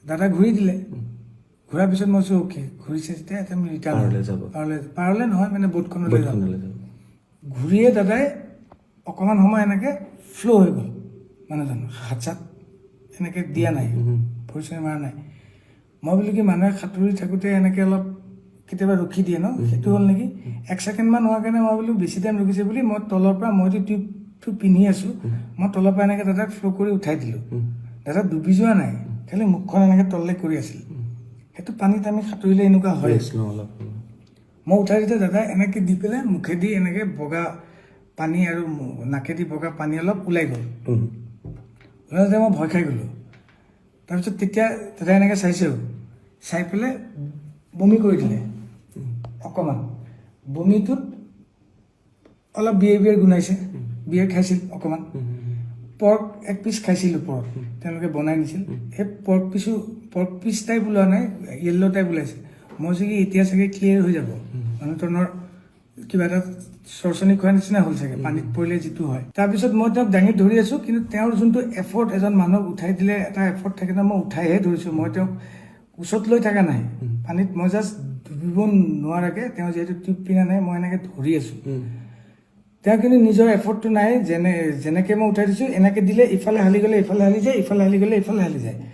দাদা ঘূৰি দিলে ঘূৰাৰ পিছত মই কৈছোঁ অ'কে ঘূৰিছে যেতিয়া এতিয়া আমি ৰিটাৰ্ণ পাৰলে নহয় মানে বোটখনলৈ যাম ঘূৰিয়ে দাদাই অকণমান সময় এনেকৈ ফ্ল' হৈ গ'ল মানুহজন হাত চাত এনেকৈ দিয়া নাই ভৰি চৰি মাৰা নাই মই বোলো কি মানুহে সাঁতুৰি থাকোঁতে এনেকৈ অলপ কেতিয়াবা ৰখি দিয়ে ন সেইটো হ'ল নেকি 1 ছেকেণ্ডমান হোৱাৰ কাৰণে মই বোলো বেছি টাইম ৰখিছে বুলি মই তলৰ পৰা মইতো টিউবটো পিন্ধি আছোঁ মই তলৰ পৰা এনেকৈ দাদাক ফ্ল' কৰি উঠাই দিলোঁ দাদা ডুবি যোৱা নাই খালি মুখখন এনেকৈ তললৈ কৰি আছিল সেইটো পানীত আমি সাঁতুৰিলে এনেকুৱা হয় মই উঠাই দিওঁতে দাদা এনেকৈ দি পেলাই মুখেদি এনেকৈ বগা পানী আৰু নাকেদি বগা পানী অলপ ওলাই গ'ল ওলাওঁতে মই ভয় খাই গ'লোঁ তাৰপিছত তেতিয়া দাদাই এনেকৈ চাইছোঁ চাই পেলাই বমি কৰি দিলে অকণমান বমিটোত অলপ বিয়েৰ গোন্ধাইছে বিয়েৰ খাইছিল অকণমান পৰ্ক 1 পিচ খাইছিল ওপৰত তেওঁলোকে বনাই নিছিল সেই পৰ্ক পিচ টাইপ ওলোৱা নাই য়েল্ল' টাইপ ওলাইছে মই চাগে এতিয়া চাগে ক্লিয়াৰ হৈ যাব মানুহজনৰ কিবা এটা চৰচনি খোৱাৰ নিচিনা হ'ল চাগে পানীত পৰিলে যিটো হয় তাৰপিছত মই তেওঁক দাঙি ধৰি আছোঁ কিন্তু তেওঁৰ যোনটো এফৰ্ট এজন মানুহক উঠাই দিলে এটা এফৰ্ট থাকে ন মই উঠাইহে ধৰিছোঁ মই তেওঁক ওচৰত লৈ থকা নাই পানীত মই জাষ্ট ডুবিব নোৱাৰাকৈ তেওঁ যিহেতু টিউব পিন্ধা নাই মই এনেকৈ ধৰি আছোঁ তেওঁ কিন্তু নিজৰ এফৰ্টটো নাই যেনেকৈ মই উঠাই দিছোঁ এনেকৈ দিলে ইফালে হালি গ'লে ইফালে হালি যায় ইফালে হালি গ'লে ইফালে হালি যায়